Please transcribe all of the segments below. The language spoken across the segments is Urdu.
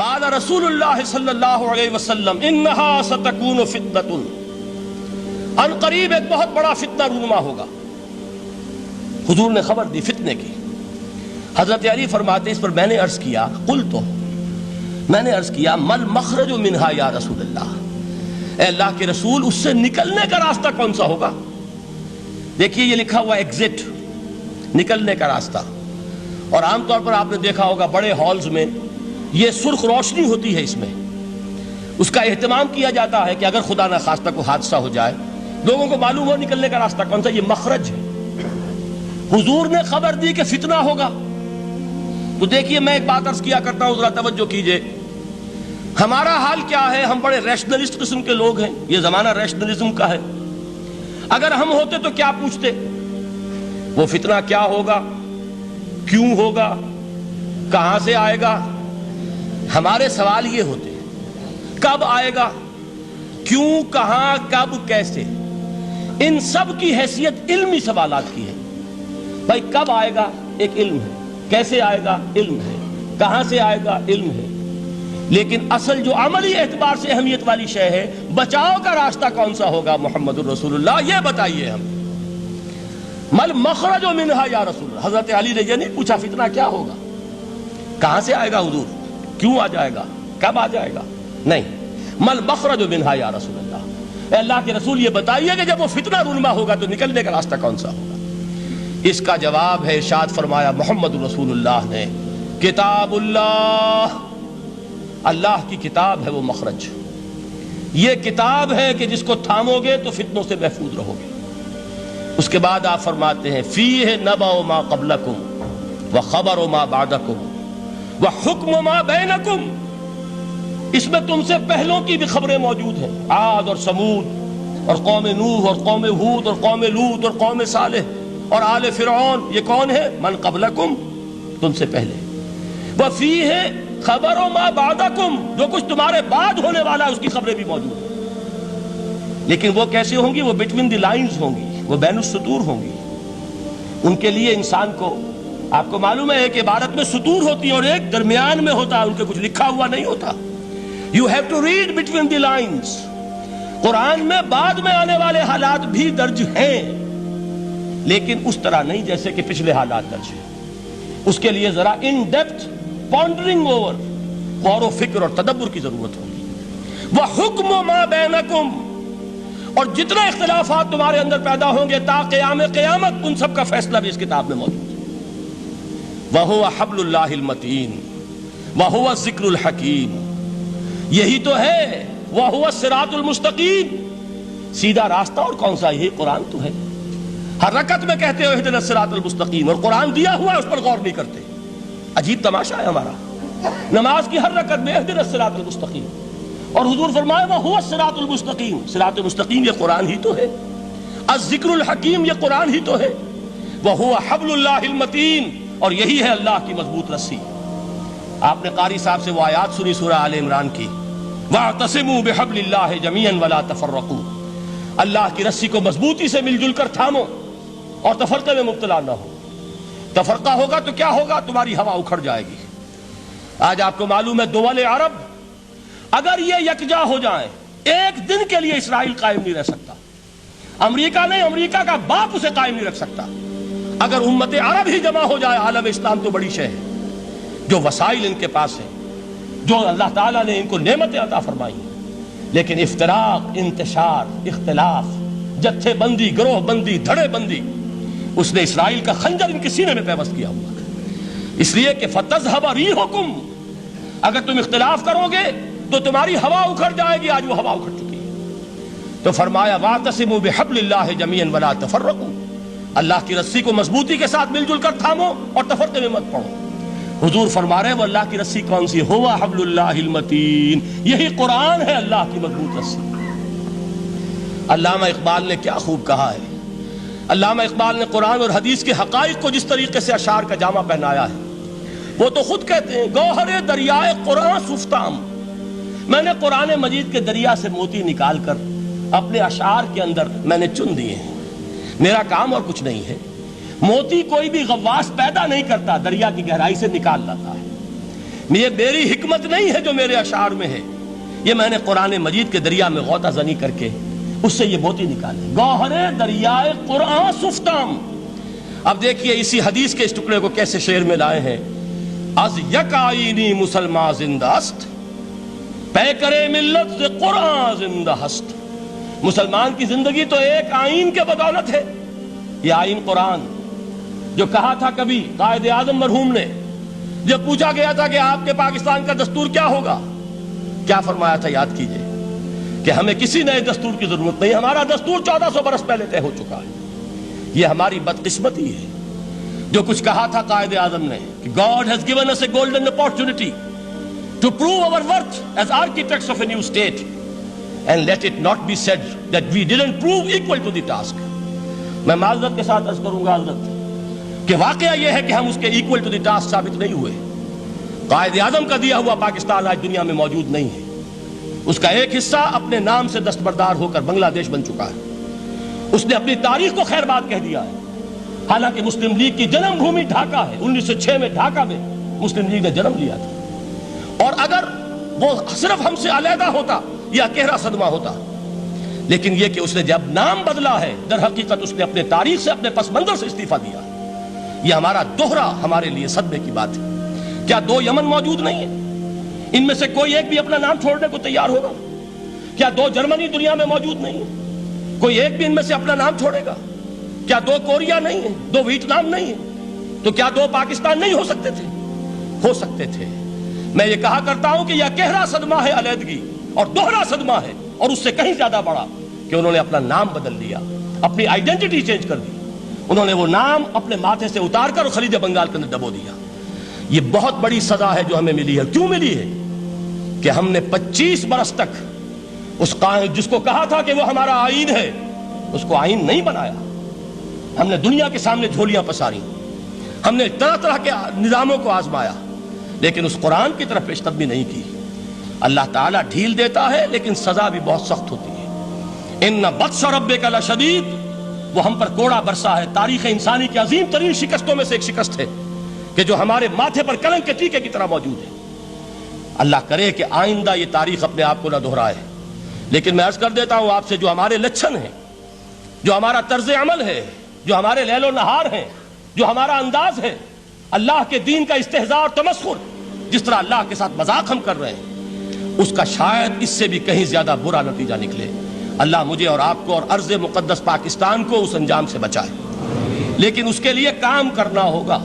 قال رسول اللہ صلی اللہ علیہ وسلم انہا ستکون فتنۃ، ان قریب ایک بہت بڑا فتنہ رونما ہوگا۔ حضور نے خبر دی فتنے کی۔ حضرت علی فرماتے اس پر میں نے عرض کیا، قلت، میں نے عرض کیا مل مخرج منہا یا رسول اللہ، اے اللہ کے رسول اس سے نکلنے کا راستہ کون سا ہوگا؟ دیکھیے یہ لکھا ہوا ایگزٹ، نکلنے کا راستہ، اور عام طور پر آپ نے دیکھا ہوگا بڑے ہالز میں یہ سرخ روشنی ہوتی ہے، اس میں اس کا اہتمام کیا جاتا ہے کہ اگر خدا نہ خواستہ کوئی حادثہ ہو جائے لوگوں کو معلوم ہو نکلنے کا راستہ کون سا، یہ مخرج ہے۔ حضور نے خبر دی کہ فتنہ ہوگا۔ تو دیکھیے میں ایک بات عرض کیا کرتا ہوں، ذرا توجہ کیجئے، ہمارا حال کیا ہے؟ ہم بڑے ریشنلسٹ قسم کے لوگ ہیں، یہ زمانہ ریشنلزم کا ہے۔ اگر ہم ہوتے تو کیا پوچھتے؟ وہ فتنہ کیا ہوگا، کیوں ہوگا، کہاں سے آئے گا؟ ہمارے سوال یہ ہوتے ہیں، کب آئے گا، کیوں، کہاں، کب، کیسے؟ ان سب کی حیثیت علمی سوالات کی ہے۔ بھائی کب آئے گا ایک علم ہے، کیسے آئے گا علم ہے، کہاں سے آئے گا علم ہے، لیکن اصل جو عملی اعتبار سے اہمیت والی شے ہے، بچاؤ کا راستہ کون سا ہوگا محمد الرسول اللہ، یہ بتائیے ہم۔ مل مخرج منہا یا رسول اللہ، حضرت علی نے یہ نہیں پوچھا فتنہ کیا ہوگا، کہاں سے آئے گا حضور، کیوں آ جائے گا، کب آ جائے گا، نہیں، مل مخرج منہا یا رسول اللہ، اے اللہ کے رسول یہ بتائیے کہ جب وہ فتنہ رونما ہوگا تو نکلنے کا راستہ کون سا ہوگا؟ اس کا جواب ہے، ارشاد فرمایا محمد رسول اللہ نے، کتاب اللہ، اللہ کی کتاب ہے وہ مخرج، یہ کتاب ہے کہ جس کو تھامو گے تو فتنوں سے محفوظ رہو گے۔ اس کے بعد آپ فرماتے ہیں فیہ نبأ ما قبلکم وخبر ما بعدکم وحکم ما بینکم، اس میں تم سے پہلوں کی بھی خبریں موجود ہیں، عاد اور سمود اور قوم نوح اور قوم ہود اور قوم لوط اور قوم صالح اور آل فرعون، یہ کون ہے؟ من قبلکم، تم سے پہلے، وفیہ خبر ما بعدکم، جو کچھ تمہارے بعد ہونے والا ہے اس کی خبریں بھی موجود ہیں، لیکن وہ کیسے ہوں گی؟ وہ بٹوین دی لائنز ہوں گی، وہ بین السطور ہوں گی۔ ان کے لیے انسان کو، آپ کو معلوم ہے کہ عبارت میں سطور ہوتی ہیں اور ایک درمیان میں ہوتا ہے، ان کے کچھ لکھا ہوا نہیں ہوتا۔ You have to read between the lines۔ قرآن میں بعد میں آنے والے حالات بھی درج ہیں، لیکن اس طرح نہیں جیسے کہ پچھلے حالات درج ہیں۔ اس کے لیے ذرا ان ڈیپتھ پونڈرنگ اوور، غور و فکر اور تدبر کی ضرورت ہوگی۔ وَحُکْمُ مَا بَيْنَكُمْ، اور جتنے اختلافات تمہارے اندر پیدا ہوں گے تا قیام قیامت، ان سب کا فیصلہ بھی اس کتاب میں موجود ہے۔ وَهُوَ حَبْلُ اللَّهِ الْمَتِينُ وَهُوَ الذِّكْرُ الْحَكِيمُ، یہی تو ہے وَهُوَ الصِّرَاطُ الْمُسْتَقِيمُ، سیدھا راستہ، اور کون سا؟ یہی قرآن تو ہے۔ ہر رکعت میں کہتے ہو اهْدِنَا الصِّرَاطَ الْمُسْتَقِيمُ، اور قرآن دیا ہوا ہے اس پر غور نہیں کرتے۔ عجیب تماشا ہے ہمارا، نماز کی ہر رکعت میں اهْدِنَا الصِّرَاطَ الْمُسْتَقِيمُ، اور حضور فرمایا وَهُوَ الصِّرَاطُ الْمُسْتَقِيمُ، صراط مستقیم یہ قرآن ہی تو ہے، الذکر الحکیم یہ قرآن ہی تو ہے، وَهُوَ حَبْلُ اللَّهِ الْمَتِينُ، اور یہی ہے اللہ کی مضبوط رسی۔ آپ نے قاری صاحب سے وہ آیات سنی سورہ آل عمران کی، وَاعْتَصِمُوا بِحَبْلِ اللَّهِ جَمِيعًا وَلَا تَفَرَّقُوا، اللہ کی رسی کو مضبوطی سے مل جل کر تھامو اور تفرقے میں مبتلا نہ ہو۔ تفرقہ ہوگا تو کیا ہوگا؟ تمہاری ہوا اکھڑ جائے گی۔ آج آپ کو معلوم ہے دول عرب اگر یہ یکجا ہو جائیں، ایک دن کے لیے اسرائیل قائم نہیں رہ سکتا، امریکہ نہیں، امریکہ کا باپ اسے قائم نہیں رکھ سکتا۔ اگر امت عرب ہی جمع ہو جائے، عالم اسلام تو بڑی شے ہے، جو وسائل ان کے پاس ہیں، جو اللہ تعالیٰ نے ان کو نعمتیں عطا فرمائی ہیں، لیکن افتراق، انتشار، اختلاف، جتھے بندی، گروہ بندی، دھڑے بندی، اس نے اسرائیل کا خنجر ان کے سینے میں پیوست کیا ہوا ہے۔ اس لیے کہ فَتَذْهَبَ رِيحُكُمْ، اگر تم اختلاف کرو گے تو تمہاری ہوا اکھڑ جائے گی، آج وہ ہوا اکھڑ چکی ہے۔ تو فرمایا وَاعْتَصِمُوا بِحَبْلِ اللَّهِ جَمِيعًا وَلَا تَفَرَّقُوا، اللہ کی رسی کو مضبوطی کے ساتھ مل جل کر تھامو اور تفرقے میں مت پڑو۔ حضور فرما رہے ہیں وہ اللہ کی رسی کون سی؟ ہوا حبل اللہ المتین، یہی قرآن ہے اللہ کی مضبوط رسی۔ علامہ اقبال نے کیا خوب کہا ہے، علامہ اقبال نے قرآن اور حدیث کے حقائق کو جس طریقے سے اشعار کا جامع پہنایا ہے، وہ تو خود کہتے ہیں گوہر دریائے قرآن سفتام، میں نے قرآن مجید کے دریا سے موتی نکال کر اپنے اشعار کے اندر میں نے چن دیے ہیں، میرا کام اور کچھ نہیں ہے۔ موتی کوئی بھی غواص پیدا نہیں کرتا، دریا کی گہرائی سے نکال لاتا ہے، یہ میری حکمت نہیں ہے جو میرے اشعار میں ہے، یہ میں نے قرآن مجید کے دریا میں غوطہ زنی کر کے اس سے یہ موتی نکالے، گوہر دریائے قرآن سفتام۔ اب دیکھیے اسی حدیث کے اس ٹکڑے کو کیسے شعر میں لائے ہیں۔ از یک آئینی مسلمان زندہ است، پے کرے ملت سے قرآن زندہ ہست۔ مسلمان کی زندگی تو ایک آئین کے بدولت ہے، یہ آئین قرآن، جو کہا تھا کبھی قائد اعظم مرحوم نے جب پوچھا گیا تھا کہ آپ کے پاکستان کا دستور کیا ہوگا، کیا فرمایا تھا یاد کیجئے کہ ہمیں کسی نئے دستور کی ضرورت نہیں، ہمارا دستور 1400 برس پہلے طے ہو چکا ہے۔ یہ ہماری بدقسمتی ہے جو کچھ کہا تھا قائد اعظم نے کہ God has given us a golden opportunity to prove our worth as architects of a new state, and let it not be said that we didn't prove equal to the task۔ میں معذرت کے ساتھ عرض کروں گا حضرت کہ واقعہ یہ ہے کہ ہم اس کے equal to the task ثابت نہیں ہوئے۔ قائد اعظم کا دیا ہوا پاکستان آج دنیا میں موجود نہیں ہے، اس کا ایک حصہ اپنے نام سے دستبردار ہو کر بنگلہ دیش بن چکا ہے، اس نے اپنی تاریخ کو خیر بات کہہ دیا ہے، حالانکہ مسلم لیگ کی جنم بھومی ڈھاکہ ہے۔ 1906 میں ڈھاکہ میں مسلم لیگ نے جنم لیا تھا، اور اگر وہ صرف ہم سے علیحدہ ہوتا یا گہرا صدمہ ہوتا، لیکن یہ کہ اس نے جب نام بدلا ہے در حقیقت اس نے اپنے تاریخ سے، اپنے پس منظر سے استعفیٰ دیا ہے۔ یہ ہمارا دوہرا ہمارے لیے صدمے کی بات ہے۔ کیا 2 یمن موجود نہیں ہیں؟ ان میں سے کوئی ایک بھی اپنا نام چھوڑنے کو تیار ہوگا؟ کیا 2 جرمنی دنیا میں موجود نہیں ہیں؟ کوئی ایک بھی ان میں سے اپنا نام چھوڑے گا؟ کیا 2 کوریا نہیں ہیں؟ 2 ویتنام نہیں ہیں؟ تو کیا 2 پاکستان نہیں ہو سکتے تھے؟ ہو سکتے تھے۔ میں یہ کہا کرتا ہوں کہ یہ گہرا صدمہ ہے علیحدگی، اور دوہرا صدمہ ہے، اور اس سے کہیں زیادہ بڑا کہ انہوں نے اپنا نام بدل لیا، اپنی آئیڈینٹی چینج کر دی، انہوں نے وہ نام اپنے ماتھے سے اتار کر خلیج بنگال کے اندر ڈبو دیا۔ یہ بہت بڑی سزا ہے جو ہمیں ملی ہے۔ کیوں ملی ہے؟ کہ ہم نے 25 برس تک اس قائد جس کو کہا تھا کہ وہ ہمارا آئین ہے، اس کو آئین نہیں بنایا۔ ہم نے دنیا کے سامنے جھولیاں پساری، ہم نے طرح طرح کے نظاموں کو آزمایا، لیکن اس قرآن کی طرف پیش قدمی نہیں کی۔ اللہ تعالیٰ ڈھیل دیتا ہے لیکن سزا بھی بہت سخت ہوتی ہے۔ ان بطش ربک لشدید، وہ ہم پر کوڑا برسا ہے۔ تاریخ انسانی کی عظیم ترین شکستوں میں سے ایک شکست ہے کہ جو ہمارے ماتھے پر کلنک کے ٹیکے کی طرح موجود ہے۔ اللہ کرے کہ آئندہ یہ تاریخ اپنے آپ کو نہ دہرائے، لیکن میں عرض کر دیتا ہوں آپ سے، جو ہمارے لچھن ہیں، جو ہمارا طرز عمل ہے، جو ہمارے لیل و نہار ہیں، جو ہمارا انداز ہے، اللہ کے دین کا استہزاء اور تمسخر، جس طرح اللہ کے ساتھ مذاق ہم کر رہے ہیں، اس کا شاید اس سے بھی کہیں زیادہ برا نتیجہ نکلے۔ اللہ مجھے اور آپ کو اور ارض مقدس پاکستان کو اس انجام سے بچائے، لیکن اس کے لیے کام کرنا ہوگا۔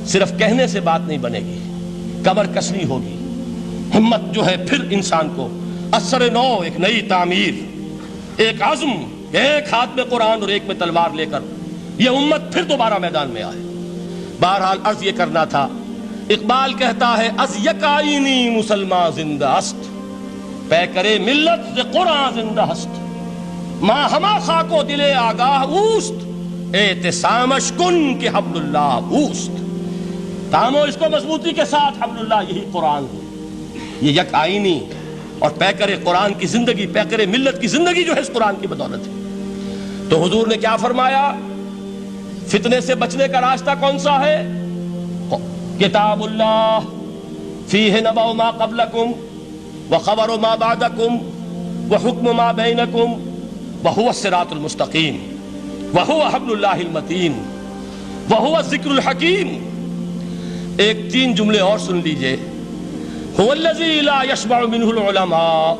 صرف کہنے سے بات نہیں بنے گی، کمر کسنی ہوگی، ہمت جو ہے پھر انسان کو اثر نو، ایک نئی تعمیر، ایک عزم، ایک ہاتھ میں قرآن اور ایک میں تلوار لے کر یہ امت پھر دوبارہ میدان میں آئے۔ بہرحال عرض یہ کرنا تھا، اقبال کہتا ہے از یک آئینی مسلمان زندہ است، پے کرے ملت سے قرآن زندہ ہست، ماں ہما خاک و دل آگاہ اوست، اعتصامش کن کہ حبل اللہ اوست۔ تامو اس کو مضبوطی کے ساتھ، حبل اللہ یہی قرآن ہے۔ یہ یک آئینی اور پیکر قرآن کی زندگی، پیکر ملت کی زندگی جو ہے اس قرآن کی بدولت ہے۔ تو حضور نے کیا فرمایا؟ فتنے سے بچنے کا راستہ کون سا ہے؟ کتاب اللہ فیہ نبأ ما قبلکم وخبر ما بعدکم وحکم ما بینکم وہو الصراط المستقیم وہو حبل اللہ المتین وہو الذکر الحکیم۔ ایک 3 جملے اور سن لیجئے۔ هو الذی لا یشبع منہ العلماء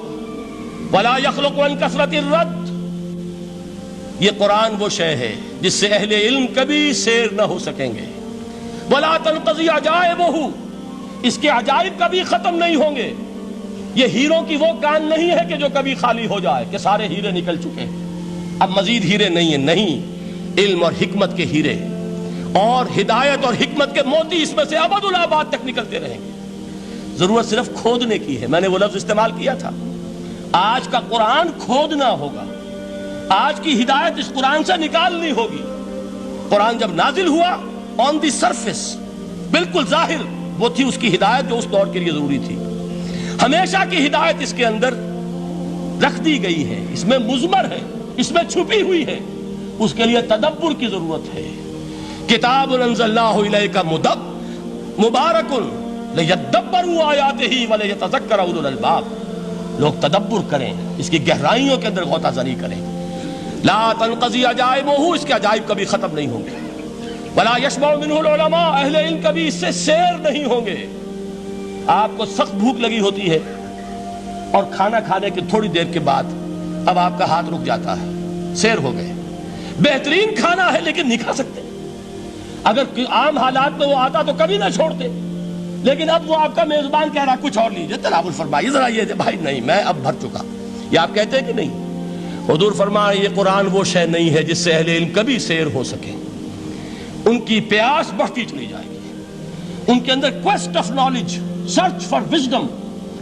ولا یخلق عن کثرت الرد۔ یہ قرآن وہ شے ہے جس سے اہل علم کبھی سیر نہ ہو سکیں گے۔ ولا تنقضی عجائبہ، اس کے عجائب کبھی ختم نہیں ہوں گے۔ یہ ہیروں کی وہ کان نہیں ہے کہ جو کبھی خالی ہو جائے کہ سارے ہیرے نکل چکے اب مزید ہیرے نہیں ہیں، نہیں، علم اور حکمت کے ہیرے اور ہدایت اور حکمت کے موتی اس میں سے ابد الآباد تک نکلتے رہیں گے۔ ضرورت صرف کھودنے کی ہے۔ میں نے وہ لفظ استعمال کیا تھا، آج کا قرآن کھودنا ہوگا، آج کی ہدایت اس قرآن سے نکالنی ہوگی۔ قرآن جب نازل ہوا آن دی سرفیس، بالکل ظاہر وہ تھی اس کی ہدایت جو اس دور کے لیے ضروری تھی۔ ہمیشہ کی ہدایت اس کے اندر رکھ دی گئی ہے، اس میں مضمر ہے، اس میں چھپی ہوئی ہے، اس کے لیے تدبر کی ضرورت ہے۔ کتاب انزلناہ الیک مبارک لَيَدَّبَّرُوا آیَاتِهِ وَلَيَتَذَكَّرَ أُولُو الْأَلْبَابِ، لوگ تدبر کریں، اس کی گہرائیوں کے اندر غوطہ زنی کریں۔ لا تنقضی عجائبہ، اس کے عجائب کبھی ختم نہیں ہوں گے۔ ولا یشبع منہ العلماء، اہل علم کبھی اس سے سیر نہیں ہوں گے۔ آپ کو سخت بھوک لگی ہوتی ہے اور کھانا کھانے کے تھوڑی دیر کے بعد اب آپ کا ہاتھ رک جاتا ہے، سیر ہو گئے، بہترین کھانا ہے لیکن نہیں کھا سکتے۔ اگر عام حالات میں وہ آتا تو کبھی نہ چھوڑتے، لیکن اب وہ آپ کا میزبان کہہ رہا کچھ اور لیجیے، تناول فرمائیے ذرا، یہ بھائی نہیں میں اب بھر چکا، یہ آپ کہتے ہیں کہ نہیں؟ حضور فرمائے یہ قرآن وہ شے نہیں ہے جس سے اہل علم کبھی سیر ہو سکے، ان کی پیاس بڑھتی چلی جائے گی، ان کے اندر quest of knowledge, search for wisdom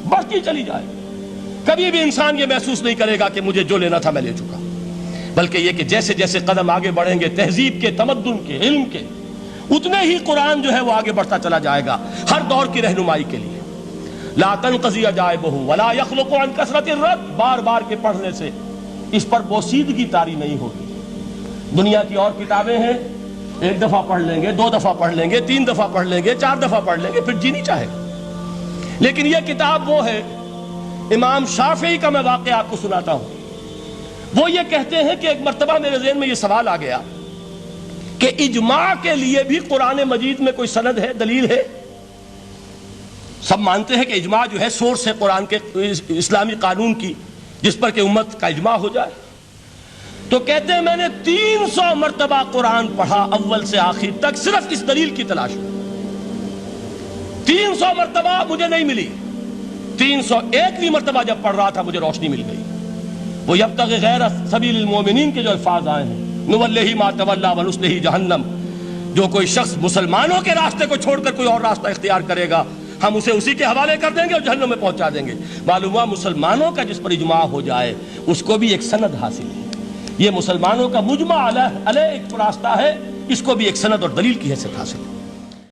بڑھتی چلی جائے گی۔ کبھی بھی انسان یہ محسوس نہیں کرے گا کہ مجھے جو لینا تھا میں لے چکا، بلکہ یہ کہ جیسے جیسے قدم آگے بڑھیں گے تہذیب کے، تمدن کے، علم کے، اتنے ہی قرآن جو ہے وہ آگے بڑھتا چلا جائے گا ہر دور کی رہنمائی کے لیے۔ لا تنقضی عجائبہ ولا یخلق عن کثرت الرد، بار بار کے پڑھنے سے اس پر بوسیدگی طاری نہیں ہوگی۔ دنیا کی اور کتابیں ہیں، ایک دفعہ پڑھ لیں گے، دو دفعہ پڑھ لیں گے، تین دفعہ پڑھ لیں گے، چار دفعہ پڑھ لیں گے، پھر جی نہیں چاہے گا۔ لیکن یہ کتاب وہ ہے، امام شافعی کا میں واقعہ آپ کو سناتا ہوں۔ وہ یہ کہتے ہیں کہ ایک مرتبہ میرے ذہن میں یہ سوال آ گیا کہ اجماع کے لیے بھی قرآن مجید میں کوئی سند ہے، دلیل ہے؟ سب مانتے ہیں کہ اجماع جو ہے سورس ہے قرآن کے، اسلامی قانون کی، جس پر کہ امت کا اجماع ہو جائے۔ تو کہتے ہیں میں نے 300 مرتبہ قرآن پڑھا اول سے آخر تک، صرف اس دلیل کی تلاش میں۔ 300 مرتبہ مجھے نہیں ملی، 301ویں مرتبہ جب پڑھ رہا تھا مجھے روشنی مل گئی۔ وہ یبتغی غیر سبیل المومنین کے جو الفاظ آئے ہیں، نولہ ما تولی ونصلہ جہنم، جو کوئی شخص مسلمانوں کے راستے کو چھوڑ کر کوئی اور راستہ اختیار کرے گا ہم اسے اسی کے حوالے کر دیں گے اور جہنم میں پہنچا دیں گے۔ معلوم ہوا مسلمانوں کا جس پر اجماع ہو جائے اس کو بھی ایک سند حاصل ہے۔ یہ مسلمانوں کا مجمع علیہ ایک راستہ ہے، اس کو بھی ایک سند اور دلیل کی حیثیت حاصل ہے۔